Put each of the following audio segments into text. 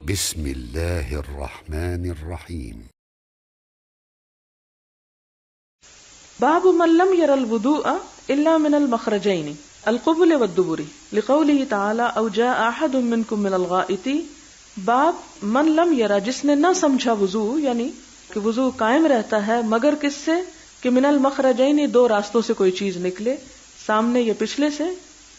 بسم اللہ الرحمن الرحیم. باب من لم یر الوضوء الا من المخرجین القبل والدبر لقوله تعالی او جاء احد منکم من الغائط. باب من لم یرا، جس نے نہ سمجھا وضو، یعنی کہ وضو قائم رہتا ہے مگر کس سے کہ من المخرجین، دو راستوں سے کوئی چیز نکلے، سامنے یا پچھلے سے.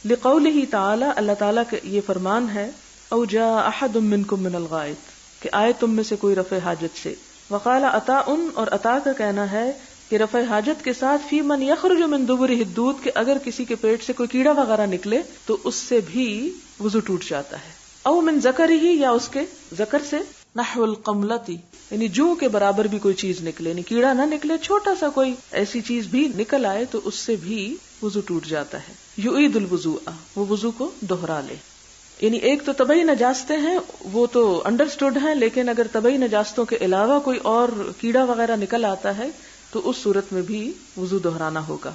لقوله تعالی، اللہ تعالیٰ کا یہ فرمان ہے، او جاء احد منکم من الغائط، کہ آئے تم میں سے کوئی رفع حاجت سے. وقال عطاء، اور عطاء کا کہنا ہے کہ رفع حاجت کے ساتھ فی من یخرج من دبرہ الدود، کہ اگر کسی کے پیٹ سے کوئی کیڑا وغیرہ نکلے تو اس سے بھی وضو ٹوٹ جاتا ہے. او من ذکرہ، یا اس کے ذکر سے، نحو القملتی، یعنی جوں کے برابر بھی کوئی چیز نکلے، یعنی کیڑا نہ نکلے، چھوٹا سا کوئی ایسی چیز بھی نکل آئے تو اس سے بھی وضو ٹوٹ جاتا ہے. یعید الوضوء، وہ وضو کو دوہرا لے. یعنی ایک تو طبعی نجاستیں ہیں، وہ تو انڈرسٹوڈ ہیں، لیکن اگر طبعی نجاستوں کے علاوہ کوئی اور کیڑا وغیرہ نکل آتا ہے تو اس صورت میں بھی وضو دہرانا ہوگا.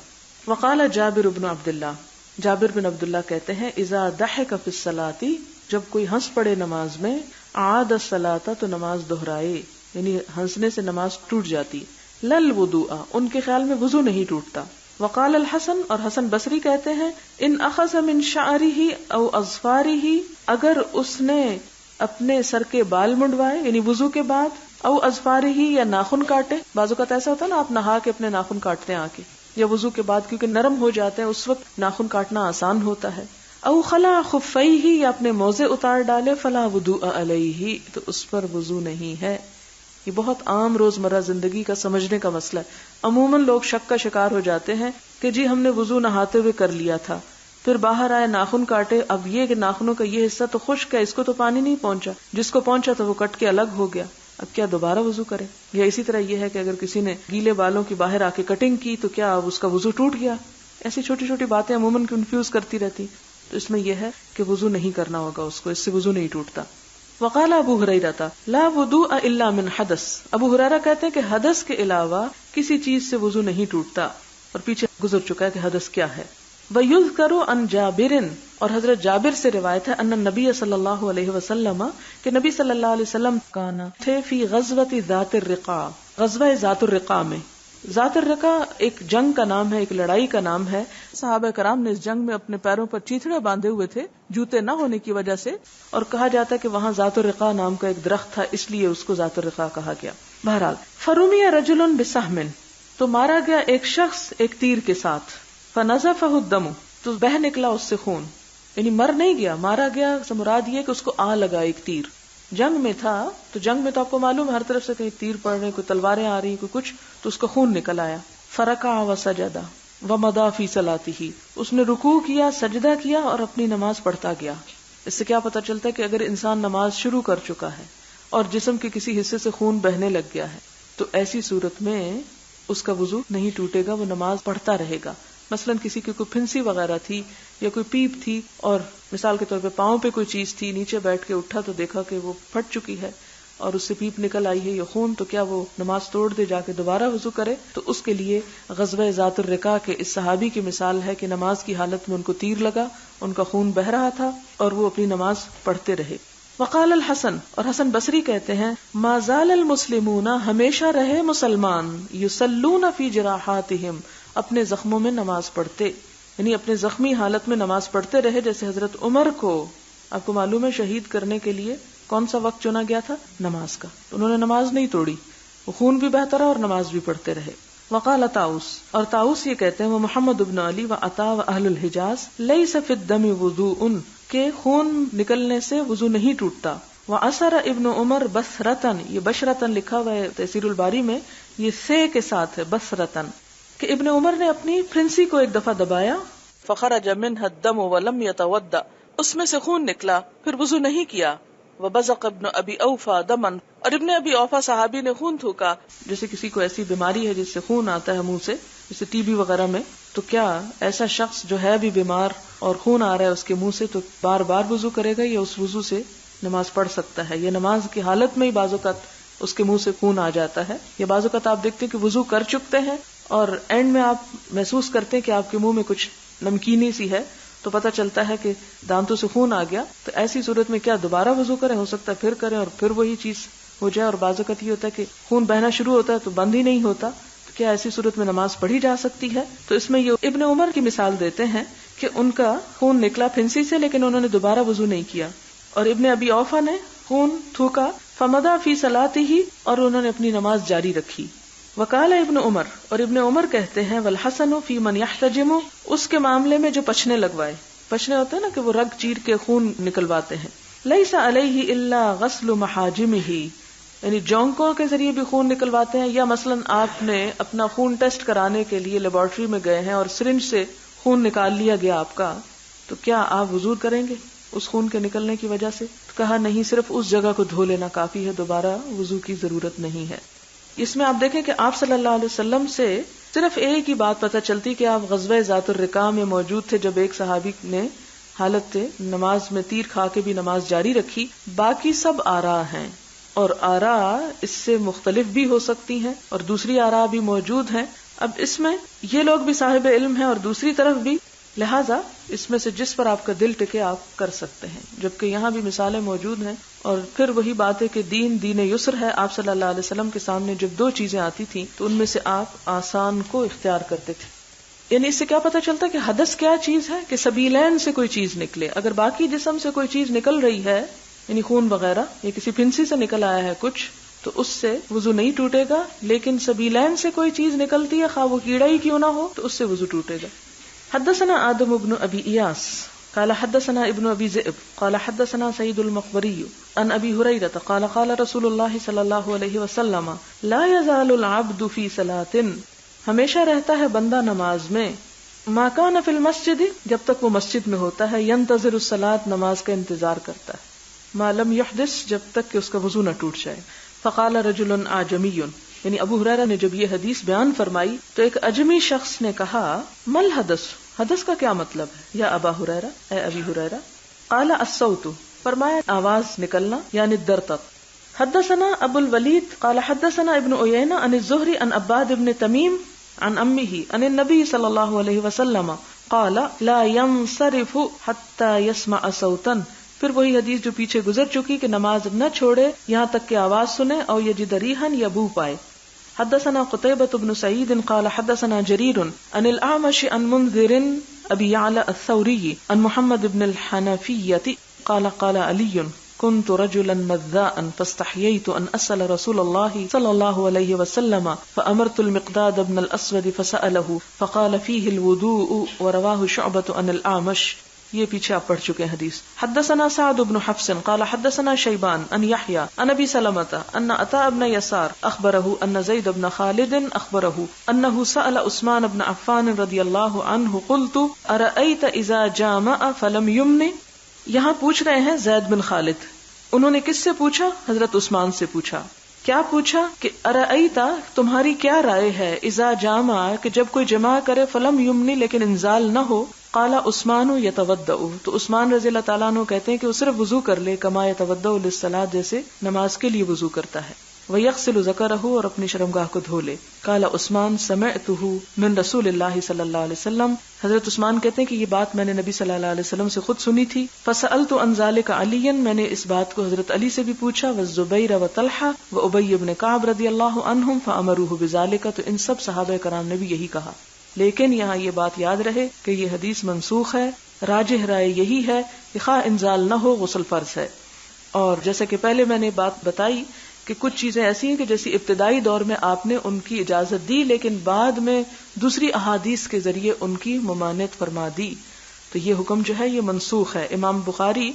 وقال جابر بن عبداللہ، جابر بن عبداللہ کہتے ہیں، اذا ضحک فی الصلاۃ، جب کوئی ہنس پڑے نماز میں، اعاد الصلاۃ، تو نماز دہرائے، یعنی ہنسنے سے نماز ٹوٹ جاتی. لل وضوء، ان کے خیال میں وضو نہیں ٹوٹتا. وقال الحسن، اور حسن بصری کہتے ہیں، ان اخذ من شعرہ او اظفارہ، اگر اس نے اپنے سر کے بال منڈوائے، یعنی وضو کے بعد، او اظفارہ، یا ناخن کاٹے. بعض اوقات ایسا ہوتا ہے نا، آپ نہا کے اپنے ناخن کاٹتے ہیں آ کے، یا وضو کے بعد کیونکہ نرم ہو جاتے ہیں اس وقت ناخن کاٹنا آسان ہوتا ہے. او خلع خفیہ، یا اپنے موزے اتار ڈالے، فلا وضوء علیہ، تو اس پر وضو نہیں ہے. یہ بہت عام روزمرہ زندگی کا سمجھنے کا مسئلہ ہے. عموماً لوگ شک کا شکار ہو جاتے ہیں کہ جی ہم نے وضو نہاتے ہوئے کر لیا تھا، پھر باہر آئے ناخن کاٹے، اب یہ کہ ناخنوں کا یہ حصہ تو خشک ہے، اس کو تو پانی نہیں پہنچا، جس کو پہنچا تو وہ کٹ کے الگ ہو گیا، اب کیا دوبارہ وضو کرے؟ یا اسی طرح یہ ہے کہ اگر کسی نے گیلے بالوں کی باہر آ کے کٹنگ کی تو کیا اب اس کا وضو ٹوٹ گیا؟ ایسی چھوٹی چھوٹی باتیں عموماً کنفیوز کرتی رہتی. تو اس میں یہ ہے کہ وضو نہیں کرنا ہوگا اس کو، اس سے وضو نہیں ٹوٹتا. وقال ابو ہریرہ لا وضوء الا من حدث، ابو ہریرہ کہتے ہیں کہ حدث کے علاوہ کسی چیز سے وضو نہیں ٹوٹتا، اور پیچھے گزر چکا ہے کہ حدث کیا ہے. وَيُذْكَرُ عَنْ جَابِرٍ، اور حضرت جابر سے روایت ہے، ان النبی صلی اللہ علیہ وسلم، کہ نبی صلی اللہ علیہ وسلم کانا تھے فی غزوۃ ذات الرقاع، غزوہ ذات الرقاع میں. ذات الرقاع ایک جنگ کا نام ہے، ایک لڑائی کا نام ہے. صحابہ کرام نے اس جنگ میں اپنے پیروں پر چیتھڑے باندھے ہوئے تھے جوتے نہ ہونے کی وجہ سے، اور کہا جاتا ہے کہ وہاں ذات الرقاع نام کا ایک درخت تھا، اس لیے اس کو ذات الرقاع کہا گیا. بہرحال فرمی رجل بسہم، تو مارا گیا ایک شخص ایک تیر کے ساتھ. فنزفہ الدم، تو بہ نکلا اس سے خون، یعنی مر نہیں گیا، مارا گیا. مراد یہ کہ اس کو آ لگا ایک تیر. جنگ میں تھا، تو جنگ میں تو آپ کو معلوم ہر طرف سے کہیں تیر پڑ رہے، کوئی تلواریں آ رہی، کوئی کچھ، تو اس کا خون نکل آیا. فرکع وسجد ومضى فی صلاته، اس نے رکوع کیا، سجدہ کیا اور اپنی نماز پڑھتا گیا. اس سے کیا پتہ چلتا ہے کہ اگر انسان نماز شروع کر چکا ہے اور جسم کے کسی حصے سے خون بہنے لگ گیا ہے تو ایسی صورت میں اس کا وضو نہیں ٹوٹے گا، وہ نماز پڑھتا رہے گا. مثلا کسی کی کوئی پھنسی وغیرہ تھی یا کوئی پیپ تھی، اور مثال کے طور پہ پاؤں پہ کوئی چیز تھی، نیچے بیٹھ کے اٹھا تو دیکھا کہ وہ پھٹ چکی ہے اور اس سے پیپ نکل آئی ہے یا خون، تو کیا وہ نماز توڑ دے، جا کے دوبارہ وضو کرے؟ تو اس کے لیے غزوہ ذات الرقاع کے اس صحابی کی مثال ہے کہ نماز کی حالت میں ان کو تیر لگا، ان کا خون بہ رہا تھا اور وہ اپنی نماز پڑھتے رہے. وقال الحسن، اور حسن بصری کہتے ہیں، ما زال المسلمون، ہمیشہ رہے مسلمان، یصلون فی جراحاتہم، اپنے زخموں میں نماز پڑھتے، یعنی اپنے زخمی حالت میں نماز پڑھتے رہے. جیسے حضرت عمر کو، آپ کو معلوم ہے، شہید کرنے کے لیے کون سا وقت چنا گیا تھا؟ نماز کا. انہوں نے نماز نہیں توڑی، وہ خون بھی بہتا رہا اور نماز بھی پڑھتے رہے. وقال طاؤس، اور طاؤس یہ کہتے ہیں، وہ محمد بن علی و عطا و اہل الحجاز، لیس فی الدم وضوء، کہ خون نکلنے سے وضو نہیں ٹوٹتا. وعصر ابن عمر بصرتن، یہ بشرتن لکھا ہوا ہے تفسیر الباری میں، یہ سے کے ساتھ ہے، بصرتن، کہ ابن عمر نے اپنی پھنسی کو ایک دفعہ دبایا. فخرج منها الدم ولم يتودع، اس میں سے خون نکلا پھر وضو نہیں کیا. وبزق ابن ابی اوفا دمن، اور ابن ابی اوفا صحابی نے خون تھوکا. جیسے کسی کو ایسی بیماری ہے جس سے خون آتا ہے منہ سے، جیسے ٹی بی وغیرہ میں، تو کیا ایسا شخص جو ہے بھی بیمار اور خون آ رہا ہے اس کے منہ سے، تو بار بار وضو کرے گا یا اس وضو سے نماز پڑھ سکتا ہے؟ یہ نماز کی حالت میں ہی بعض اوقات اس کے منہ سے خون آ جاتا ہے، یا بعض اوقات آپ دیکھتے ہیں کہ وضو کر چکتے ہیں اور اینڈ میں آپ محسوس کرتے ہیں کہ آپ کے منہ میں کچھ نمکینی سی ہے تو پتہ چلتا ہے کہ دانتوں سے خون آ گیا، تو ایسی صورت میں کیا دوبارہ وضو کریں؟ ہو سکتا ہے پھر کریں اور پھر وہی چیز ہو جائے، اور بعض اوقات یہ ہوتا ہے کہ خون بہنا شروع ہوتا ہے تو بند ہی نہیں ہوتا، تو کیا ایسی صورت میں نماز پڑھی جا سکتی ہے؟ تو اس میں یہ ابن عمر کی مثال دیتے ہیں کہ ان کا خون نکلا پھنسی سے لیکن انہوں نے دوبارہ وضو نہیں کیا، اور ابن ابی اوفا نے خون تھوکا فمدا فی صلاتہ، اور انہوں نے اپنی نماز جاری رکھی۔ وقال ابن عمر، اور ابن عمر کہتے ہیں والحسن فی من یحتجم، اس کے معاملے میں جو پچھنے لگوائے، پچھنے ہوتے ہیں نا کہ وہ رگ چیر کے خون نکلواتے ہیں، لیس علیہ الا غسل محاجمہ، یعنی جونکوں کے ذریعے بھی خون نکلواتے ہیں، یا مثلا آپ نے اپنا خون ٹیسٹ کرانے کے لیے لیبارٹری میں گئے ہیں اور سرنج سے خون نکال لیا گیا آپ کا، تو کیا آپ وضو کریں گے اس خون کے نکلنے کی وجہ سے؟ کہا نہیں، صرف اس جگہ کو دھو لینا کافی ہے، دوبارہ وضو کی ضرورت نہیں ہے۔ اس میں آپ دیکھیں کہ آپ صلی اللہ علیہ وسلم سے صرف ایک ہی بات پتہ چلتی کہ آپ غزوہ ذات الرقاع میں موجود تھے جب ایک صحابی نے حالت نماز میں تیر کھا کے بھی نماز جاری رکھی، باقی سب آراء ہیں، اور آراء اس سے مختلف بھی ہو سکتی ہیں اور دوسری آراء بھی موجود ہیں۔ اب اس میں یہ لوگ بھی صاحب علم ہیں اور دوسری طرف بھی، لہذا اس میں سے جس پر آپ کا دل ٹکے آپ کر سکتے ہیں، جبکہ یہاں بھی مثالیں موجود ہیں۔ اور پھر وہی بات ہے کہ دین یسر ہے، آپ صلی اللہ علیہ وسلم کے سامنے جب دو چیزیں آتی تھیں تو ان میں سے آپ آسان کو اختیار کرتے تھے۔ یعنی اس سے کیا پتہ چلتا ہے کہ حدث کیا چیز ہے؟ کہ سبیلین سے کوئی چیز نکلے، اگر باقی جسم سے کوئی چیز نکل رہی ہے، یعنی خون وغیرہ یا کسی پھنسی سے نکل آیا ہے کچھ، تو اس سے وضو نہیں ٹوٹے گا، لیکن سبیلین سے کوئی چیز نکلتی ہے، خواہ وہ کیڑا ہی کیوں نہ ہو، تو اس سے وضو ٹوٹے گا۔ حدثنا آدم بن ابی ایاس قال حدثنا ابن ابی ذئب قال حدثنا سعید المقبری عن ابی ہریرہ قال قال رسول اللہ صلی اللہ علیہ وسلم لا يزال العبد فی صلاۃ، ہمیشہ رہتا ہے بندہ نماز میں، ما کان فی المسجد، جب تک وہ مسجد میں ہوتا ہے، ینتظر الصلاۃ، نماز کا انتظار کرتا ہے، ما لم یحدث، جب تک کہ اس کا وضو نہ ٹوٹ جائے۔ فقال رجل اعجمی، یعنی ابو ہریرہ نے جب یہ حدیث بیان فرمائی تو ایک اجمی شخص نے کہا مل حدث، حدث کا کیا مطلب ہے یا ابا ہریرہ، اے ابی ہریرہ؟ قال الصوت، فرمایا آواز نکلنا یعنی درتق۔ حدثنا ابو الولید قال حدثنا ابن عیینہ عن الزہری عن عباد بن تمیم عن امہ عن النبی صلی اللہ علیہ وسلم قال لا ينصرف حتى يسمع صوتا، پھر وہی حدیث جو پیچھے گزر چکی کہ نماز نہ چھوڑے یہاں تک کہ آواز سنے او یجد ریحا یا بو پائے۔ حدثنا قتیبۃ بن سعید قال حدثنا جریر عن الاعمش عن منذر ابی یعلى الثوری عن محمد بن الحنفیۃ قال قال علی كنت رجلا مذاء فاستحييت ان اسال رسول الله صلى الله عليه وسلم فامرت المقداد بن الاسود فساله فقال فيه الوضوء ورواه شعبة عن الاعمش۔ یہ پیچھے آپ پڑھ چکے ہیں حدیث۔ حدثنا سعد بن حفص قال حدثنا شیبان عن یحیی عن ابی سلمة ان عطاء بن یسار اخبره ان زید بن خالد اخبره انه سأل عثمان بن عفان رضی اللہ عنہ قلت ارأیت اذا جامع فلم یمن، یہاں پوچھ رہے ہیں زید بن خالد، انہوں نے کس سے پوچھا؟ حضرت عثمان سے پوچھا۔ کیا پوچھا؟ کہ ارأیت، تمہاری کیا رائے ہے، اذا جامع، کہ جب کوئی جماع کرے، فلم یمنی، لیکن انزال نہ ہو، قال عثمان یتودع، تو عثمان رضی اللہ تعالیٰ عنہ کہتے ہیں کہ وہ صرف وضو کر لے، کما یتودع للصلاۃ، جیسے نماز کے لیے وضو کرتا ہے، ویغسل ذکرہ، اور اپنی شرمگاہ کو دھو لے۔ قال عثمان سمعتہ من رسول اللہ صلی اللہ علیہ وسلم، حضرت عثمان کہتے ہیں کہ یہ بات میں نے نبی صلی اللہ علیہ وسلم سے خود سنی تھی۔ فسألت عن ذلك علیا، میں نے اس بات کو حضرت علی سے بھی پوچھا، والزبیر وطلحہ وابی بن کعب رضی اللہ عنہم فامروہ بذلک، تو ان سب صحابہ کرام نے بھی یہی کہا۔ لیکن یہاں یہ بات یاد رہے کہ یہ حدیث منسوخ ہے، راجح رائے یہی ہے کہ خواہ انزال نہ ہو غسل فرض ہے۔ اور جیسا کہ پہلے میں نے بات بتائی کہ کچھ چیزیں ایسی ہیں کہ جیسی ابتدائی دور میں آپ نے ان کی اجازت دی، لیکن بعد میں دوسری احادیث کے ذریعے ان کی ممانعت فرما دی، تو یہ حکم جو ہے یہ منسوخ ہے۔ امام بخاری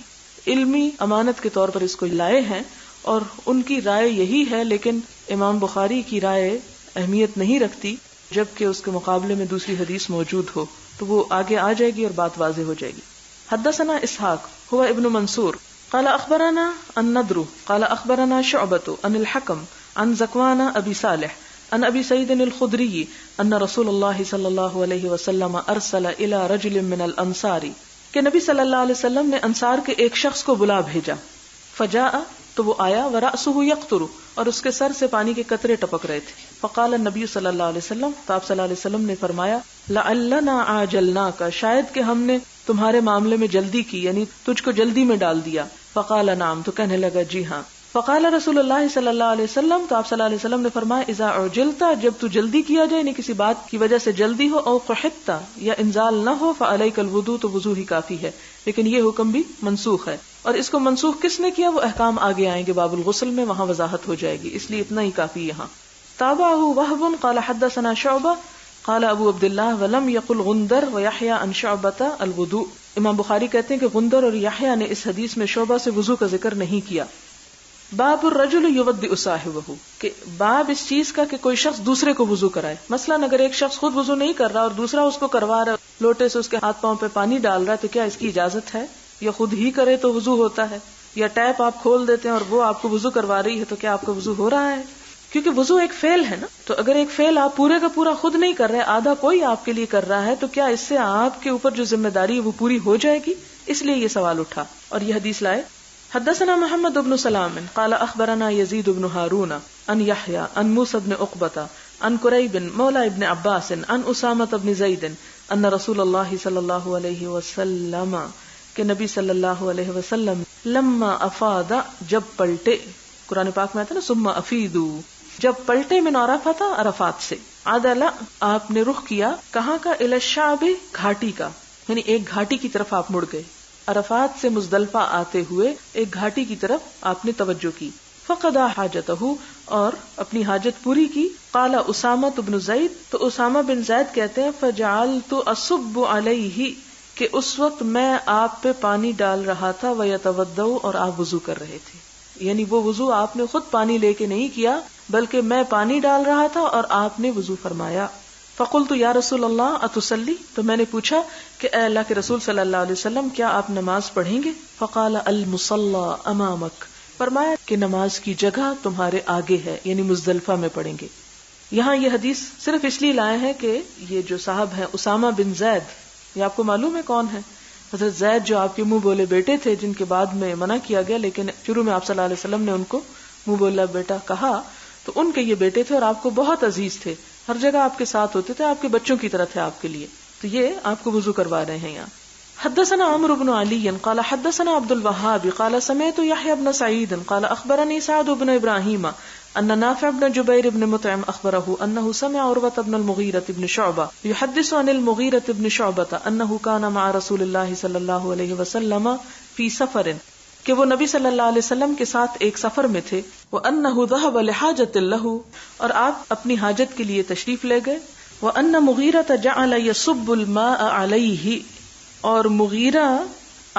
علمی امانت کے طور پر اس کو لائے ہیں اور ان کی رائے یہی ہے، لیکن امام بخاری کی رائے اہمیت نہیں رکھتی جبکہ اس کے مقابلے میں دوسری حدیث موجود ہو، تو وہ آگے آ جائے گی اور بات واضح ہو جائے گی۔ حدثنا اسحاق هو ابن منصور قال اخبرنا النضر قال اخبرنا شعبة عن الحكم عن زكوان ابي صالح عن ابي سعيد الخدري ان رسول الله صلى الله عليه وسلم ارسل الى رجل من الانصار، کہ نبی صلی اللہ علیہ وسلم نے انصار کے ایک شخص کو بلا بھیجا، فجاء، تو وہ آیا، ورأسه يقطر، اور اس کے سر سے پانی کے قطرے ٹپک رہے تھے۔ فقال النبی صلی اللہ علیہ وسلم، تو آپ صلی اللہ علیہ وسلم نے فرمایا، لعلنا عاجلناک، شاید کہ ہم نے تمہارے معاملے میں جلدی کی، یعنی تجھ کو جلدی میں ڈال دیا. فقال نعم، تو کہنے لگا جی ہاں. فقال رسول اللہ صلی اللہ علیہ وسلم، تو آپ صلی اللہ علیہ وسلم نے فرمایا اذا عجلت، جب تو جلدی کیا جائے، یعنی کسی بات کی وجہ سے جلدی ہو، او قحطت یا انزال نہ ہو، فعلیک الوضوء، تو وضو ہی کافی ہے. لیکن یہ حکم بھی منسوخ ہے، اور اس کو منسوخ کس نے کیا وہ احکام آگے آئیں گے باب الغسل میں، وہاں وضاحت ہو جائے گی، اس لیے اتنا ہی کافی یہاں. تابعہ وہب قال حدثنا شعبہ قال ابو عبداللہ ولم یقل غندر ویحیی عن شعبۃ الوضوء. امام بخاری کہتے ہیں کہ غندر اور یحییٰ نے اس حدیث میں شعبہ سے وضو کا ذکر نہیں کیا. باب الرجل یودع صاحبہ، کہ باب اس چیز کا کہ کوئی شخص دوسرے کو وضو کرائے. مثلا اگر ایک شخص خود وضو نہیں کر رہا اور دوسرا اس کو کروا رہا ہے، لوٹے سے اس کے ہاتھ پاؤں پہ پانی ڈال رہا ہے، تو کیا اس کی اجازت ہے؟ یا خود ہی کرے تو وضو ہوتا ہے، یا ٹیپ آپ کھول دیتے ہیں اور وہ آپ کو وضو کروا رہی ہے، تو کیا آپ کا وضو ہو رہا ہے؟ کیونکہ وضو ایک فعل ہے نا، تو اگر ایک فعل آپ پورے کا پورا خود نہیں کر رہے، آدھا کوئی آپ کے لیے کر رہا ہے، تو کیا اس سے آپ کے اوپر جو ذمہ داری ہے وہ پوری ہو جائے گی؟ اس لیے یہ سوال اٹھا اور یہ حدیث لائے. حدثنا محمد بن سلام قال اخبرنا يزيد بن هارون عن يحيى عن موسى بن عقبة عن كريب مولى ابن عباس عن اسامة بن زيد ان رسول الله صلی اللہ علیہ وسلم، کہ نبی صلی اللہ علیہ وسلم لما افاد، جب پلٹے، قرآن پاک میں آتا ہے نا ثم افیدوا، جب پلٹے من عرفات، عرفات سے، عدل، آپ نے رخ کیا کہاں کا، الی الشعب، گھاٹی کا، یعنی ایک گھاٹی کی طرف آپ مڑ گئے. عرفات سے مزدلفہ آتے ہوئے ایک گھاٹی کی طرف آپ نے توجہ کی. فقضى حاجتہ، اور اپنی حاجت پوری کی. قال اسامہ بن زید، تو اسامہ بن زید کہتے ہیں فجعلت اصب علیہ، کہ اس وقت میں آپ پہ پانی ڈال رہا تھا، ویتوضأ، اور آپ وضو کر رہے تھے. یعنی وہ وضو آپ نے خود پانی لے کے نہیں کیا، بلکہ میں پانی ڈال رہا تھا اور آپ نے وضو فرمایا. فقلت یا رسول اللہ اتصلی، تو میں نے پوچھا کہ اے اللہ کے رسول صلی اللہ علیہ وسلم، کیا آپ نماز پڑھیں گے؟ فقال المصلی امامک، فرمایا کہ نماز کی جگہ تمہارے آگے ہے، یعنی مزدلفہ میں پڑھیں گے. یہاں یہ حدیث صرف اس لیے لائے ہیں کہ یہ جو صاحب ہیں اسامہ بن زید، یہ آپ کو معلوم ہے کون ہے؟ حضرت زید جو آپ کے منہ بولے بیٹے تھے، جن کے بعد میں منع کیا گیا، لیکن شروع میں آپ صلی اللہ علیہ وسلم نے ان کو منہ بولا بیٹا کہا، تو ان کے یہ بیٹے تھے اور آپ کو بہت عزیز تھے، ہر جگہ آپ کے ساتھ ہوتے تھے، آپ کے بچوں کی طرح تھے آپ کے لیے. تو یہ آپ کو وضو کروا رہے ہیں یہاں. حدثنا عمرو بن علی قال حدثنا عبد الوهاب قال سمعت يحيى بن سعيد قال اخبرني سعد بن ابراهيم ان نافع بن جبير بن مطعم اخبره انه سمع عروة بن المغيرة بن شعبة يحدث عن المغيرة بن شعبة انه كان مع رسول الله صلى الله عليه وسلم في سفر، کہ وہ نبی صلی اللہ علیہ وسلم کے ساتھ ایک سفر میں تھے. وَأَنَّهُ ذَهَبَ لِحَاجَةٍ لَهُ، اور آپ اپنی حاجت کے لیے تشریف لے گئے. وَأَنَّ مُغِيرَةَ جَعَلَ يَصُبُّ الْمَاءَ عَلَيْهِ، اور مغیرہ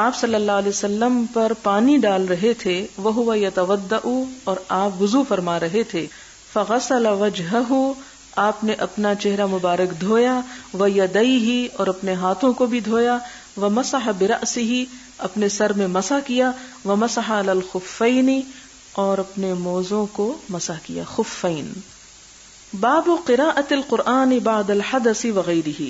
آپ صلی اللہ علیہ وسلم پر پانی ڈال رہے تھے. وَهُوَ يَتَوَضَّأُ، اور آپ وضو فرما رہے تھے. فَغَسَلَ وَجْهَهُ، آپ نے اپنا چہرہ مبارک دھویا. وَيَدَيْهِ، اور اپنے ہاتھوں کو بھی دھویا. وَمَسَحَ بِرَأْسِهِ، اپنے سر میں مسح کیا. وَمَسَحَ عَلَى الْخُفَّيْنِ، اور اپنے موزوں کو مسح کیا. خفین. باب قراءۃ القرآن بعد الحدث وغیرہ،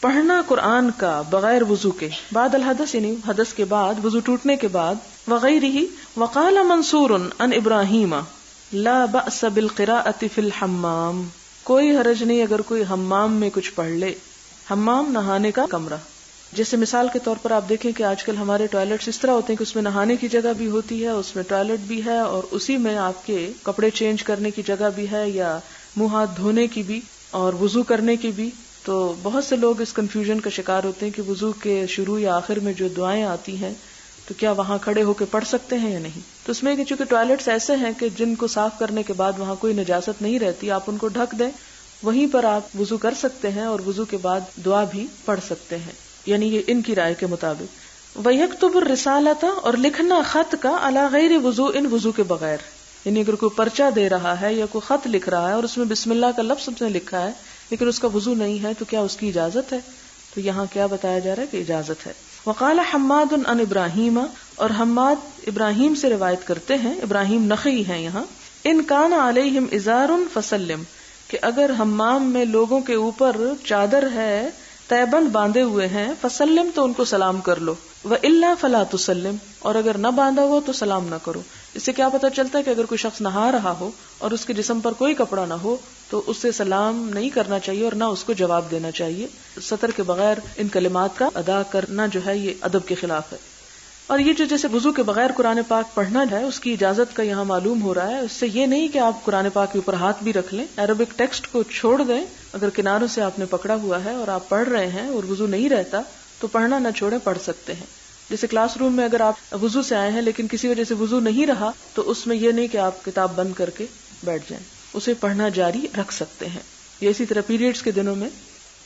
پڑھنا قرآن کا بغیر وضو کے، بعد الحدث یعنی حدث کے بعد، وضو ٹوٹنے کے بعد. وغیرہ. وقال منصور عن ابراہیم لا بأس بالقراءۃ فی الحمام، کوئی حرج نہیں اگر کوئی حمام میں کچھ پڑھ لے. حمام نہانے کا کمرہ، جیسے مثال کے طور پر آپ دیکھیں کہ آج کل ہمارے ٹوائلٹس اس طرح ہوتے ہیں کہ اس میں نہانے کی جگہ بھی ہوتی ہے، اس میں ٹوائلٹ بھی ہے، اور اسی میں آپ کے کپڑے چینج کرنے کی جگہ بھی ہے، یا منہ ہاتھ دھونے کی بھی اور وضو کرنے کی بھی. تو بہت سے لوگ اس کنفیوژن کا شکار ہوتے ہیں کہ وضو کے شروع یا آخر میں جو دعائیں آتی ہیں تو کیا وہاں کھڑے ہو کے پڑھ سکتے ہیں یا نہیں. تو اس میں کہ چونکہ ٹوائلٹس ایسے ہیں کہ جن کو صاف کرنے کے بعد وہاں کوئی نجاست نہیں رہتی، آپ ان کو ڈھک دیں، وہیں پر آپ وضو کر سکتے ہیں اور وضو کے بعد دعا بھی پڑھ سکتے ہیں، یعنی یہ ان کی رائے کے مطابق. وَيَكْتُبُ الرِّسَالَةَ، اور لکھنا خط کا، عَلَى غَيْرِ وُضُوءٍ، وضو کے بغیر. یعنی اگر کوئی پرچہ دے رہا ہے یا کوئی خط لکھ رہا ہے اور اس میں بسم اللہ کا لفظ اس نے لکھا ہے لیکن اس کا وضو نہیں ہے، تو کیا اس کی اجازت ہے؟ تو یہاں کیا بتایا جا رہا ہے کہ اجازت ہے. وقال حماد عن ابراہیم، اور حماد ابراہیم سے روایت کرتے ہیں، ابراہیم نخعی ہیں یہاں. ان کان علیہم ازار فسلم، کہ اگر حمام میں لوگوں کے اوپر چادر ہے، تیبند باندھے ہوئے ہیں، فسلم، تو ان کو سلام کر لو. وَإِلَّا فَلَا تُسَلِّمْ، اور اگر نہ باندھا ہو تو سلام نہ کرو. اس سے کیا پتہ چلتا ہے کہ اگر کوئی شخص نہا رہا ہو اور اس کے جسم پر کوئی کپڑا نہ ہو تو اس سے سلام نہیں کرنا چاہیے اور نہ اس کو جواب دینا چاہیے. سطر کے بغیر ان کلمات کا ادا کرنا جو ہے یہ ادب کے خلاف ہے. اور یہ جو جیسے وضو کے بغیر قرآن پاک پڑھنا ہے اس کی اجازت کا یہاں معلوم ہو رہا ہے. اس سے یہ نہیں کہ آپ قرآن پاک کے اوپر ہاتھ بھی رکھ لیں، عربک ٹیکسٹ کو چھوڑ دیں. اگر کناروں سے آپ نے پکڑا ہوا ہے اور آپ پڑھ رہے ہیں اور وضو نہیں رہتا تو پڑھنا نہ چھوڑیں، پڑھ سکتے ہیں. جیسے کلاس روم میں اگر آپ وضو سے آئے ہیں لیکن کسی وجہ سے وضو نہیں رہا تو اس میں یہ نہیں کہ آپ کتاب بند کر کے بیٹھ جائیں، اسے پڑھنا جاری رکھ سکتے ہیں. یہ اسی طرح پیریڈز کے دنوں میں.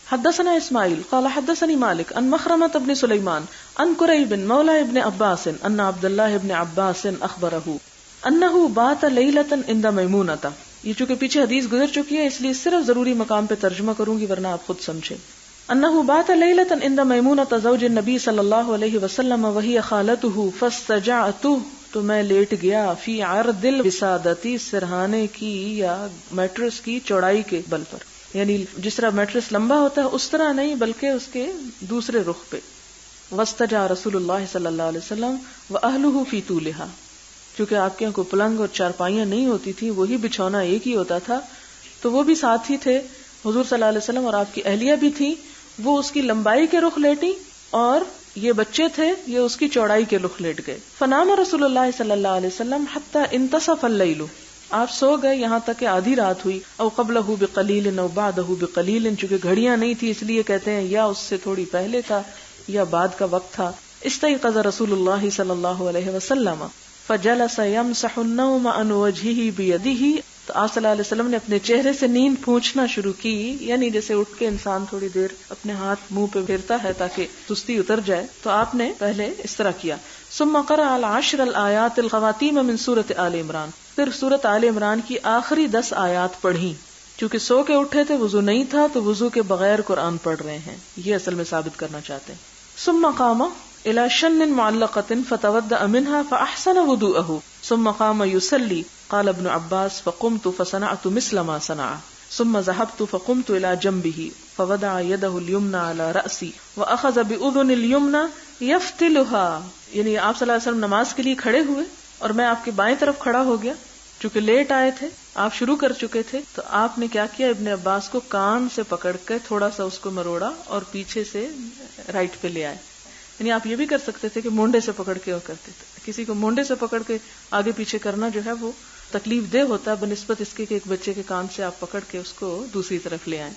حدثنا اسماعیل قال حدثني مالك عن مخرمة بن سليمان عن كريب مولى ابن عباس ان عبد الله ابن عباس اخبره انه بات ليلة عند ميمونة. یہ چونکہ پیچھے حدیث گزر چکی ہے اس لیے صرف ضروری مقام پہ ترجمہ کروں گی ورنہ آپ خود سمجھیں. انه بات ليلة عند ميمونة زوج النبي صلی اللہ علیہ وسلم وهي خالته فاستجعت، تو میں لیٹ گیا فی عرض الوسادتی، سرہانے کی یا میٹرس کی چوڑائی کے بل پر، یعنی جس طرح میٹرس لمبا ہوتا ہے اس طرح نہیں بلکہ اس کے دوسرے رخ پہ. واستجع رسول اللہ صلی اللہ علیہ وسلم واہلہ فی طولها، چونکہ آپ کے یہاں کوئی پلنگ اور چارپائیاں نہیں ہوتی تھی، وہی بچھونا ایک ہی ہوتا تھا، تو وہ بھی ساتھ ہی تھے حضور صلی اللہ علیہ وسلم اور آپ کی اہلیہ بھی تھی. وہ اس کی لمبائی کے رخ لیٹی اور یہ بچے تھے یہ اس کی چوڑائی کے رخ لیٹ گئے. فنام رسول اللہ صلی اللہ علیہ وسلم حتی انتصف اللیل، آپ سو گئے یہاں تک کہ آدھی رات ہوئی. او قبلہ بقلیل او بعدہ بقلیل، چونکہ گھڑیاں نہیں تھی اس لیے کہتے ہیں یا اس سے تھوڑی پہلے تھا یا بعد کا وقت تھا. استيقظ رسول اللہ صلی اللہ علیہ وسلم فجلس يمسح النوم عن وجهه بيده، تو آپ صلی اللہ علیہ وسلم نے اپنے چہرے سے نیند پوچھنا شروع کی، یعنی جیسے اٹھ کے انسان تھوڑی دیر اپنے ہاتھ منہ پہ پھیرتا ہے تاکہ سستی اتر جائے، تو آپ نے پہلے اس طرح کیا. ثم قرأ العشر الآیات الخواتیم من سورۃ آل عمران، پھر سورۃ آل عمران کی آخری 10 آیات پڑھی. چونکہ سو کے اٹھے تھے، وضو نہیں تھا، تو وضو کے بغیر قرآن پڑھ رہے ہیں، یہ اصل میں ثابت کرنا چاہتے ہیں. ثم قام الى شن معلقة فتودأ منها فأحسن وضوءه ثم قام يصلي. قال ابن عباس فقمت فصنعت مثل ما صنع ثم ذهبت فقمت الى جنبه فوضع يده اليمنى على رأسي واخذ بأذن اليمنى يفتلها، یعنی آپ صلی اللہ علیہ وسلم نماز کے لیے کھڑے ہوئے اور میں آپ کے بائیں طرف کھڑا ہو گیا. چونکہ لیٹ آئے تھے، آپ شروع کر چکے تھے، تو آپ نے کیا کیا، ابن عباس کو کان سے پکڑ کے تھوڑا سا اس کو مروڑا اور پیچھے سے رائٹ پہ لے آئے. یعنی آپ یہ بھی کر سکتے تھے کہ مونڈے سے پکڑ کے کرتے تھے. کسی کو مونڈے سے پکڑ کے آگے پیچھے کرنا جو ہے وہ تکلیف دہ ہوتا ہے بنسبت اس کے کہ ایک بچے کے کان سے آپ پکڑ کے اس کو دوسری طرف لے آئیں.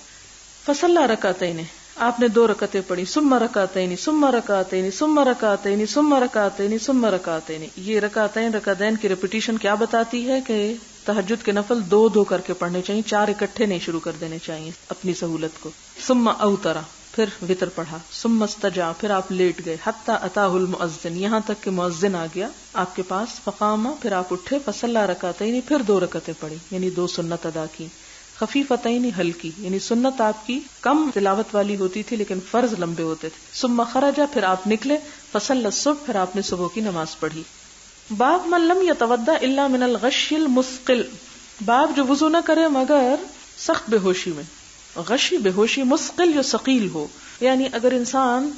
فصلی رکعتین، آپ نے 2 رکعتیں پڑھی. ثم رکعتین ثم رکعتین ثم رکعتین ثم رکعتین ثم رکعتین. یہ رکعتین کی ریپیٹیشن کیا بتاتی ہے کہ تہجد کے نفل 2 کر کے پڑھنے چاہیے، 4 اکٹھے نہیں شروع کر دینے چاہیے اپنی سہولت کو. ثم اوتر، پھر وتر پڑھا. ثم استجع، پھر آپ لیٹ گئے. حتی اتاہ المؤذن، یہاں تک کہ مؤذن آ گیا آپ کے پاس. فقام، پھر آپ اٹھے. فصلی رکعتین، پھر 2 رکعتیں پڑھی، یعنی 2 سنت ادا کی. خفیفتین، ہلکی، یعنی سنت آپ کی کم تلاوت والی ہوتی تھی لیکن فرض لمبے ہوتے تھے. ثم خرج، پھر آپ نکلے. فصلی الصبح، پھر آپ نے صبح کی نماز پڑھی. باب من لم یتودع الا من الغش المثقل، باب جو وضو نہ کرے مگر سخت بے ہوشی میں. غشی بے ہوشی، مثقل جو ثقیل ہو، یعنی اگر انسان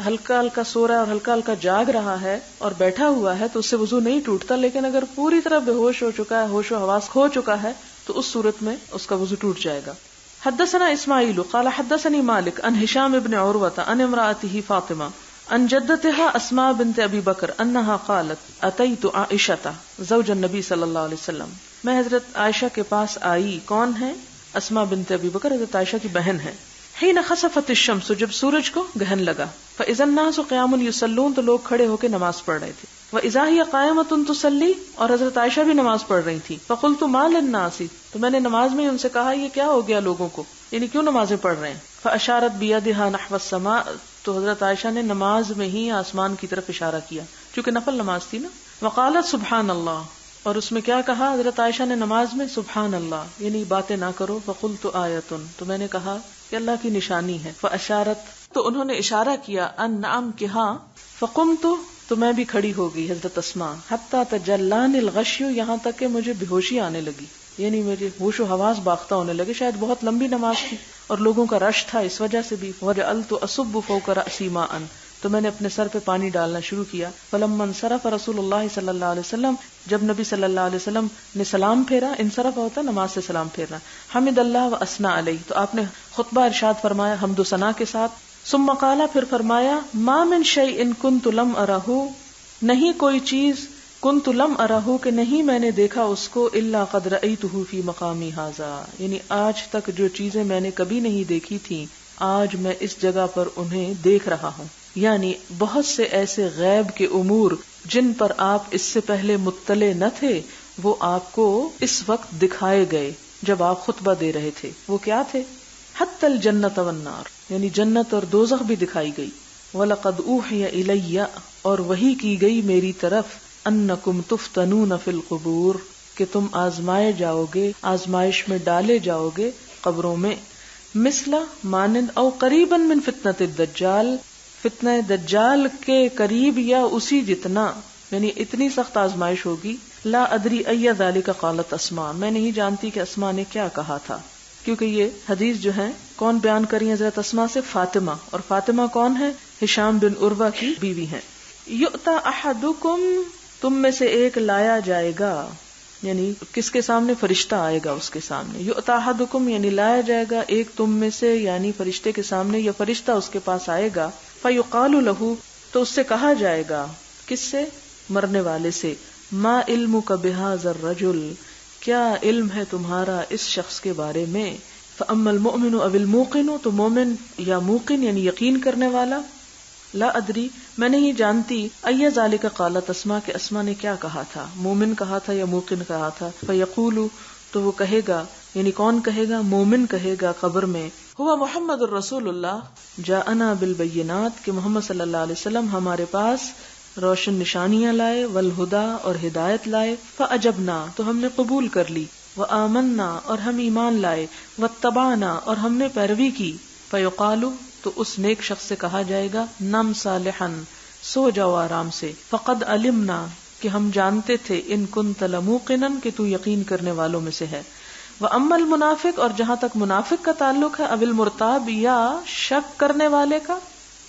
ہلکا ہلکا سو رہا ہے اور ہلکا ہلکا جاگ رہا ہے اور بیٹھا ہوا ہے تو اس سے وضو نہیں ٹوٹتا، لیکن اگر پوری طرح بے ہوش ہو چکا ہے، ہوش و حواس کھو چکا ہے، تو اس صورت میں اس کا وضو ٹوٹ جائے گا. حدثنا اسماعیل قال حدثني مالک عن ہشام بن عروة عن امرأته فاطمہ عن جدتها اسماء بنت ابی بکر انها قالت اتیت عائشة زوج النبی صلی اللہ علیہ وسلم، میں حضرت عائشہ کے پاس آئی. کون ہے؟ اسماء بنت ابی بکر، حضرت عائشہ کی بہن ہے. حین خسفت الشمس، جب سورج کو گہن لگا. فاذا الناس قیام یصلون، تو لوگ کھڑے ہو کے نماز پڑھ رہے تھے. واذا هي قائمۃ تصلی، اور حضرت عائشہ بھی نماز پڑھ رہی تھی. فقلت ما للناس، تو میں نے نماز میں ان سے کہا یہ کیا ہو گیا لوگوں کو، یعنی کیوں نمازیں پڑھ رہے ہیں. فاشارت بیدها نحو السماء، تو حضرت عائشہ نے نماز میں ہی آسمان کی طرف اشارہ کیا، چونکہ نفل نماز تھی نا. وقالت سبحان اللہ، اور اس میں کیا کہا حضرت عائشہ نے نماز میں؟ سبحان اللہ، یعنی باتیں نہ کرو. فقلت آیۃ، تو میں نے کہا کہ اللہ کی نشانی ہے. فاشارت، تو انہوں نے اشارہ کیا. ان نعم، کہ ہاں. فقمت، تو میں بھی کھڑی ہو گئی حضرت اسماء. حتی تجلانی الغش، یہاں تک کہ مجھے بے ہوشی آنے لگی، یعنی میرے ہوش و حواس باختہ ہونے لگے. شاید بہت لمبی نماز تھی اور لوگوں کا رش تھا، اس وجہ سے بھی. وجعلت اصب فوق رأسی ماء، تو میں نے اپنے سر پہ پانی ڈالنا شروع کیا. فلما انصرف رسول اللہ صلی اللہ علیہ وسلم، جب نبی صلی اللہ علیہ وسلم نے سلام پھیرا، انصرف ہوتا ہے نماز سے سلام پھیرنا، حمد اللہ و اثنا علیہ، تو آپ نے خطبہ ارشاد فرمایا حمد و ثنا کے ساتھ. ثم قال، پھر فرمایا ما من شیء کنت لم ارہ، نہیں کوئی چیز کنت لم ارہ کہ نہیں میں نے دیکھا اس کو، الا قد رأیتہ فی مقامی ھذا، یعنی آج تک جو چیزیں میں نے کبھی نہیں دیکھی تھیں آج میں اس جگہ پر انہیں دیکھ رہا ہوں. یعنی بہت سے ایسے غیب کے امور جن پر آپ اس سے پہلے مطلع نہ تھے وہ آپ کو اس وقت دکھائے گئے جب آپ خطبہ دے رہے تھے. وہ کیا تھے؟ حتی الجنت والنار، یعنی جنت اور دوزخ بھی دکھائی گئی. وَلَقَدْ أُوحِيَ إِلَيَّ، اور وحی کی گئی میری طرف، أَنَّكُمْ تُفْتَنُونَ فِي الْقُبُورِ، کہ تم آزمائے جاؤ گے، آزمائش میں ڈالے جاؤ گے قبروں میں. مثل مانند او قریبا من فتنة الدجال، فتنہ دجال کے قریب یا اسی جتنا، یعنی اتنی سخت آزمائش ہوگی. لا ادری ای ذالک قالت اسماء، میں نہیں جانتی کہ اسماء نے کیا کہا تھا، کیونکہ یہ حدیث جو ہے کون بیان کری ہے حضرت اسماء سے؟ فاطمہ. اور فاطمہ کون ہے؟ ہشام بن عروہ کی بیوی ہیں. یؤتی احدکم، تم میں سے ایک لایا جائے گا، یعنی کس کے سامنے؟ فرشتہ آئے گا اس کے سامنے. یؤتی احدکم یعنی لایا جائے گا ایک تم میں سے، یعنی فرشتے کے سامنے، یا فرشتہ اس کے پاس آئے گا. فیقال لہ، تو اس سے کہا جائے گا، کس سے؟ مرنے والے سے. ما علمک بہذا الرجل، کیا علم ہے تمہارا اس شخص کے بارے میں؟ فاما المؤمن او الموقن، تو مومن یا موقن یعنی یقین کرنے والا. لا ادری، میں نہیں جانتی، ای ذالک قالت اسماء، کہ اسماء نے کیا کہا تھا، مومن کہا تھا یا موقن کہا تھا. فیقول، تو وہ کہے گا، یعنی کون کہے گا؟ مومن کہے گا قبر میں، ہوا محمد الرسول اللہ جاءنا بالبینات، کہ محمد صلی اللہ علیہ وسلم ہمارے پاس روشن نشانیاں لائے، والہدا اور ہدایت لائے. فاجبنا، تو ہم نے قبول کر لی. وآمنا، اور ہم ایمان لائے. واتبعنا، اور ہم نے پیروی کی. فیقال، تو اس نیک شخص سے کہا جائے گا، نم صالحا، سو جاؤ آرام سے. فقد علمنا، کہ ہم جانتے تھے، ان کنت لموقنا، کہ تو یقین کرنے والوں میں سے ہے. وَأَمَّا الْمُنَافِقُ، اور جہاں تک منافق کا تعلق ہے، اب المرتاب، یا شک کرنے والے کا،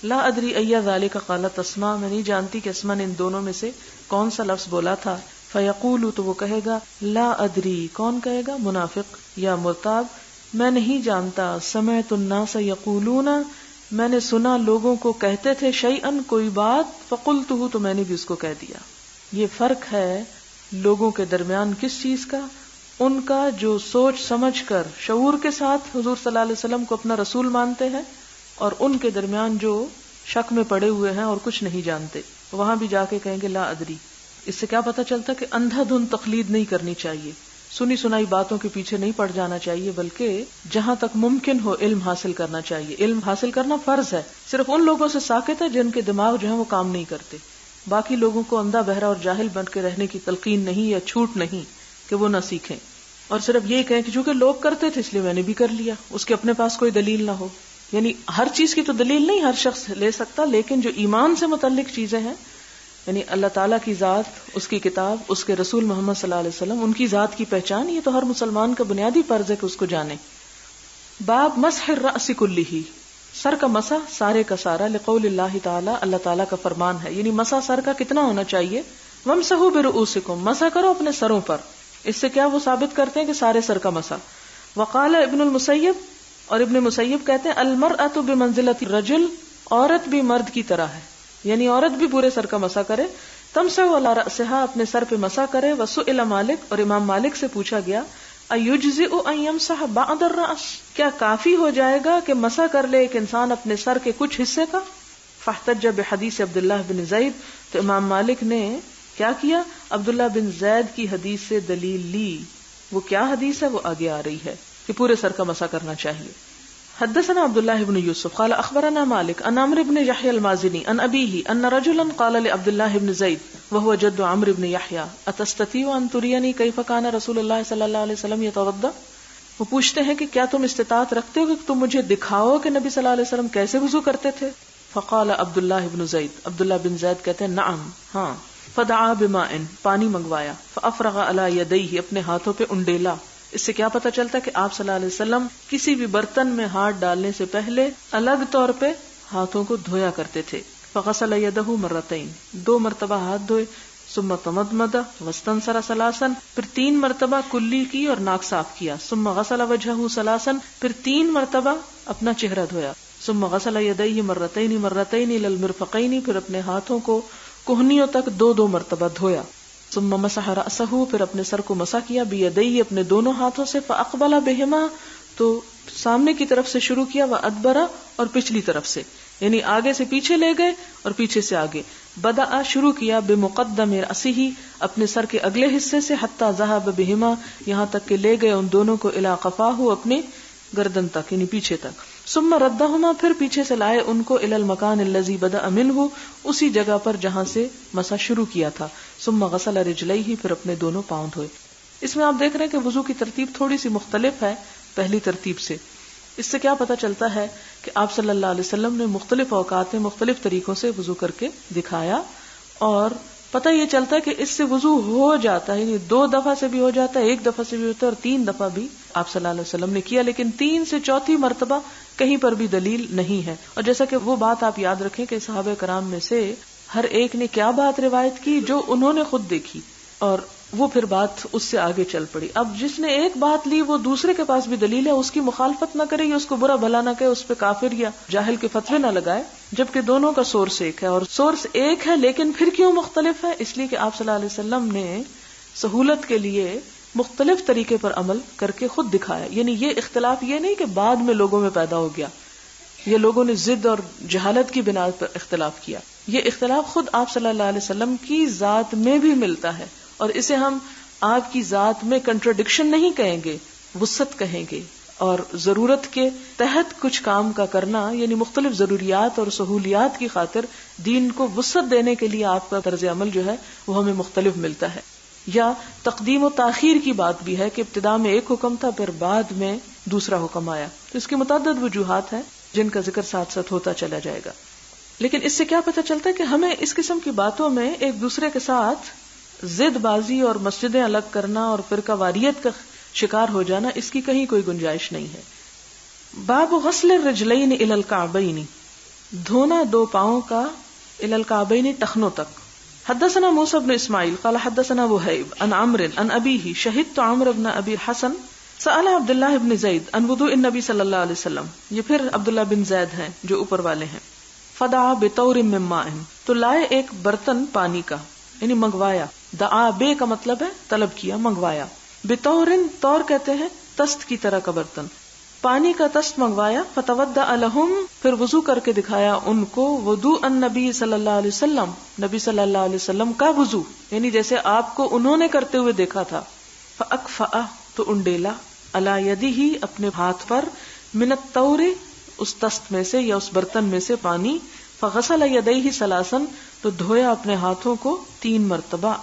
لا ادری ای ذالک قالت اسماء، میں نہیں جانتی کہ اسماء نے ان دونوں میں سے کون سا لفظ بولا تھا. فیقول، تو وہ کہے گا، لا ادری، کون کہے گا؟ منافق یا مرتاب، میں نہیں جانتا. سمعت الناس یقولون، میں نے سنا لوگوں کو کہتے تھے، شیئن، کوئی بات، فقلتہ، تو میں نے بھی اس کو کہہ دیا. یہ فرق ہے لوگوں کے درمیان کس چیز کا؟ ان کا جو سوچ سمجھ کر شعور کے ساتھ حضور صلی اللہ علیہ وسلم کو اپنا رسول مانتے ہیں، اور ان کے درمیان جو شک میں پڑے ہوئے ہیں اور کچھ نہیں جانتے، وہاں بھی جا کے کہیں گے لا ادری. اس سے کیا پتہ چلتا کہ اندھا دھند تقلید نہیں کرنی چاہیے، سنی سنائی باتوں کے پیچھے نہیں پڑ جانا چاہیے، بلکہ جہاں تک ممکن ہو علم حاصل کرنا چاہیے. علم حاصل کرنا فرض ہے. صرف ان لوگوں سے ساکت ہے جن کے دماغ جو ہے وہ کام نہیں کرتے. باقی لوگوں کو اندھا بہرا اور جاہل بن کے رہنے کی تلقین نہیں یا چھوٹ نہیں کہ وہ نہ سیکھیں، اور صرف یہ کہیں کہ چونکہ لوگ کرتے تھے اس لیے میں نے بھی کر لیا، اس کے اپنے پاس کوئی دلیل نہ ہو. یعنی ہر چیز کی تو دلیل نہیں ہر شخص لے سکتا، لیکن جو ایمان سے متعلق چیزیں ہیں، یعنی اللہ تعالیٰ کی ذات، اس کی کتاب، اس کے رسول محمد صلی اللہ علیہ وسلم، ان کی ذات کی پہچان، یہ تو ہر مسلمان کا بنیادی فرض ہے کہ اس کو جانے. باب مسح الرأس کلہ، سر کا مسح سارے کا سارا، لقول اللہ تعالیٰ، اللہ تعالیٰ کا فرمان ہے. یعنی مسح سر کا کتنا ہونا چاہیے؟ وامسحوا برؤوسکم، مسح کرو اپنے سروں پر. اس سے کیا وہ ثابت کرتے ہیں کہ سارے سر کا مسح. وقال ابن المسیب، اور ابن مسیب کہتے ہیں المرأۃ بمنزلۃ الرجل، عورت بھی مرد کی طرح ہے، یعنی عورت بھی پورے سر کا مسح کرے. تمسح علی رأسها، اپنے سر پہ مسح کرے. وسئل مالک، اور امام مالک سے پوچھا گیا، ایجزئ ان یمسح بعض الرأس، کیا کافی ہو جائے گا کہ مسح کر لے ایک انسان اپنے سر کے کچھ حصے کا؟ فاحتج بحدیث عبداللہ بن زید، تو امام مالک نے کیا کیا؟ عبداللہ بن زید کی حدیث سے دلیل لی. وہ کیا حدیث ہے؟ وہ آگے آ رہی ہے کہ پورے سر کا مسح کرنا چاہیے. حدثنا عبداللہ بن یوسف قال اخبرنا مالک عن عمرو بن یحیی المازنی عن ابیہ ان رجلا قال لعبداللہ بن زید وهو جد عمرو بن یحیی اتستطیع ان ترینی کیف کان رسول اللہ صلی اللہ علیہ وسلم یتوضا. وہ پوچھتے ہیں کہ کیا تم استطاعت رکھتے ہو کہ تم مجھے دکھاؤ کہ نبی صلی اللہ علیہ وسلم کیسے وضو کرتے تھے؟ فقال عبداللہ بن زید، عبداللہ بن زید کہتے ہیں نعم، ہاں. فدعا بماء، پانی منگوایا. فافرغ علی یدیہ، اپنے ہاتھوں پہ انڈیلا. اس سے کیا پتہ چلتا ہے کہ آپ صلی اللہ علیہ وسلم کسی بھی برتن میں ہاتھ ڈالنے سے پہلے الگ طور پہ ہاتھوں کو دھویا کرتے تھے. فغسل يده مرتين، 2 مرتبہ ہاتھ دھوئے، ثم تمضمض واستنثر ثلاثا، پھر 3 مرتبہ کلی کی اور ناک صاف کیا، ثم غسل وجهه ثلاثا، پھر 3 مرتبہ اپنا چہرہ دھویا، ثم غسل يديه مرتين مرتين الى المرفقين، پھر اپنے ہاتھوں کو کہنیوں تک 2 مرتبہ دھویا، ثم مسح رأسه، پھر اپنے سر کو مسح کیا، بيديه اپنے دونوں ہاتھوں سے، فاقبل بهما، تو سامنے کی طرف سے شروع کیا، وادبر، اور پچھلی طرف سے، یعنی آگے سے پیچھے لے گئے اور پیچھے سے آگے، بدأ شروع کیا، بمقدم رأسه، اپنے سر کے اگلے حصے سے، حتی ذهب بهما، یہاں تک کہ لے گئے ان دونوں کو، الی قفاه، اپنے گردن تک یعنی پیچھے تک، ثم ردهما، پھر پیچھے سے لائے ان کو، الی المکان الذی بدأ منه، اسی جگہ پر جہاں سے مسح شروع کیا تھا، ثم غسل رجلیہ، پھر اپنے دونوں پاؤں دھوئے۔ اس میں آپ دیکھ رہے ہیں کہ وضو کی ترتیب تھوڑی سی مختلف ہے پہلی ترتیب سے۔ اس سے کیا پتہ چلتا ہے کہ آپ صلی اللہ علیہ وسلم نے مختلف اوقات میں مختلف طریقوں سے وضو کر کے دکھایا، اور پتہ یہ چلتا ہے کہ اس سے وضو ہو جاتا ہے، یعنی 2 دفعہ سے بھی ہو جاتا ہے، 1 دفعہ سے بھی ہوتا ہے، اور 3 دفعہ بھی آپ صلی اللہ علیہ وسلم نے کیا، لیکن 3 سے 4تھی مرتبہ کہیں پر بھی دلیل نہیں ہے۔ اور جیسا کہ وہ بات آپ یاد رکھیں کہ صحابہ کرام میں سے ہر ایک نے کیا بات روایت کی جو انہوں نے خود دیکھی، اور وہ پھر بات اس سے آگے چل پڑی۔ اب جس نے ایک بات لی وہ دوسرے کے پاس بھی دلیل ہے، اس کی مخالفت نہ کرے، یا اس کو برا بھلا نہ کہے، اس پہ کافر یا جاہل کے فتوے نہ لگائے، جبکہ دونوں کا سورس ایک ہے، اور سورس ایک ہے لیکن پھر کیوں مختلف ہے؟ اس لیے کہ آپ صلی اللہ علیہ وسلم نے سہولت کے لیے مختلف طریقے پر عمل کر کے خود دکھایا۔ یعنی یہ اختلاف یہ نہیں کہ بعد میں لوگوں میں پیدا ہو گیا، یہ لوگوں نے ضد اور جہالت کی بنا پر اختلاف کیا، یہ اختلاف خود آپ صلی اللہ علیہ وسلم کی ذات میں بھی ملتا ہے، اور اسے ہم آپ کی ذات میں کنٹرڈکشن نہیں کہیں گے، وسعت کہیں گے، اور ضرورت کے تحت کچھ کام کا کرنا، یعنی مختلف ضروریات اور سہولیات کی خاطر دین کو وسعت دینے کے لیے آپ کا طرز عمل جو ہے وہ ہمیں مختلف ملتا ہے۔ یا تقدیم و تاخیر کی بات بھی ہے کہ ابتدا میں ایک حکم تھا، پھر بعد میں دوسرا حکم آیا، تو اس کی متعدد وجوہات ہیں جن کا ذکر ساتھ ساتھ ہوتا چلا جائے گا۔ لیکن اس سے کیا پتہ چلتا ہے کہ ہمیں اس قسم کی باتوں میں ایک دوسرے کے ساتھ ضد بازی اور مسجدیں الگ کرنا اور فرقہ واریت کا شکار ہو جانا، اس کی کہیں کوئی گنجائش نہیں ہے۔ باب غسل الرجلین الی الکعبین، دھونا 2 پاؤں کا الی الکعبین، ٹخنوں تک۔ حدثنا موسیٰ بن اسماعیل قال حدثنا وہیب عن عمرو عن ابیہ شہدت عمرو بن ابی الحسن سأل عبداللہ بن زید عن وضوء النبی صلی اللہ علیہ وسلم، یہ پھر عبداللہ بن زید ہیں جو اوپر والے ہیں۔ فدعا بطور من ماء، تو لائے ایک برتن پانی کا، یعنی منگوایا، دعا بے کا مطلب ہے طلب کیا، منگوایا، بطور، طور کہتے ہیں تست کی طرح کا برتن، پانی کا تست منگوایا، فتودع لہم، پھر وضو کر کے دکھایا ان کو، وضوء النبی صلی اللہ علیہ وسلم، نبی صلی اللہ علیہ وسلم کا وضو، یعنی جیسے آپ کو انہوں نے کرتے ہوئے دیکھا تھا۔ فاکفأ، تو انڈیلا، علی یدہ، اپنے ہاتھ پر، من الطور، اس تست میں سے یا اس برتن میں سے پانی، فغسل یدیہ ثلاثا، تو دھویا اپنے ہاتھوں کو 3 مرتبہ۔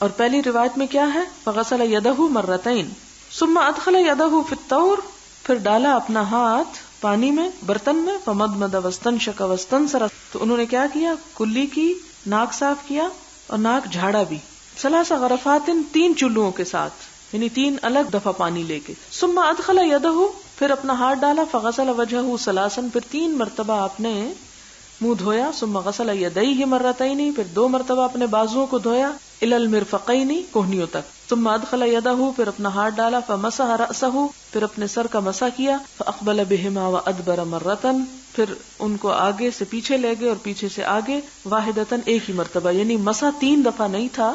اور پہلی روایت میں کیا ہے؟ فغسل یدہ مرتین، ثم ادخل یدہ فی الطور، پھر ڈالا اپنا ہاتھ پانی میں، برتن میں، فمضمض واستنشق واستنثر، تو انہوں نے کیا کیا؟ کلی کی، ناک صاف کیا اور ناک جھاڑا بھی، 3 غرفات، 3 چلوؤں کے ساتھ، یعنی 3 الگ دفعہ پانی لے کے، ثم ادخل یدہ، پھر اپنا ہاتھ ڈالا، فغسل وجہہ ثلاثا، پھر 3 مرتبہ آپ نے منہ دھویا، ثم غسل یدیہ مرتین، پھر 2 مرتبہ اپنے بازوؤں کو دھویا، الی المرفقین، کہنیوں تک، ثم ادخل یدہ، پھر اپنا ہاتھ ڈالا، فمسح رأسہ، پھر اپنے سر کا مسح کیا، فاقبل بہما وادبر مرۃ، پھر ان کو آگے سے پیچھے لے گئے اور پیچھے سے آگے، واحدۃ، ایک ہی مرتبہ، یعنی مسح 3 دفعہ نہیں تھا،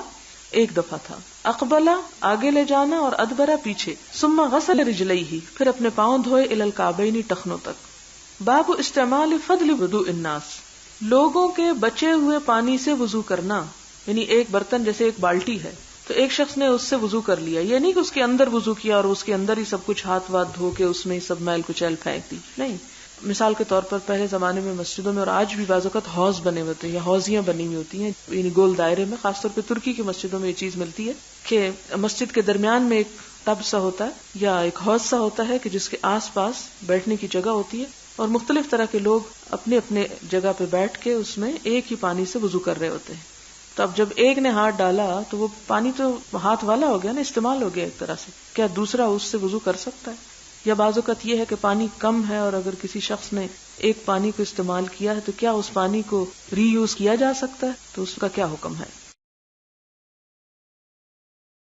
1 دفعہ تھا۔ اقبلا، آگے لے جانا، اور ادبرا، پیچھے۔ ثم غسل رجلیہ، پھر اپنے پاؤں دھوئے، الی الکعبین، ٹخنوں تک۔ باب استعمال فضل وضوء الناس، لوگوں کے بچے ہوئے پانی سے وضو کرنا، یعنی ایک برتن جیسے ایک بالٹی ہے تو ایک شخص نے اس سے وضو کر لیا، یہ نہیں کہ اس کے اندر وضو کیا اور اس کے اندر ہی سب کچھ ہاتھ واتھ دھو کے اس میں ہی سب میل کچیل پھینک دی، نہیں۔ مثال کے طور پر پہلے زمانے میں مسجدوں میں، اور آج بھی بعض اوقات حوض بنے ہوتے ہیں یا حوضیاں بنی ہوئی ہوتی ہیں، یعنی گول دائرے میں، خاص طور پہ ترکی کی مسجدوں میں یہ چیز ملتی ہے کہ مسجد کے درمیان میں ایک ٹب سا ہوتا ہے یا ایک حوض سا ہوتا ہے کہ جس کے آس پاس بیٹھنے کی جگہ ہوتی ہے، اور مختلف طرح کے لوگ اپنے اپنے جگہ پہ بیٹھ کے اس میں ایک ہی پانی سے وضو کر رہے ہوتے ہیں۔ تو اب جب ایک نے ہاتھ ڈالا تو وہ پانی تو ہاتھ والا ہو گیا نا، استعمال ہو گیا ایک طرح سے، کیا دوسرا اس سے وضو کر سکتا ہے؟ یا بعض اوقات یہ ہے کہ پانی کم ہے اور اگر کسی شخص نے ایک پانی کو استعمال کیا ہے تو کیا اس پانی کو ری یوز کیا جا سکتا ہے، تو اس کا کیا حکم ہے؟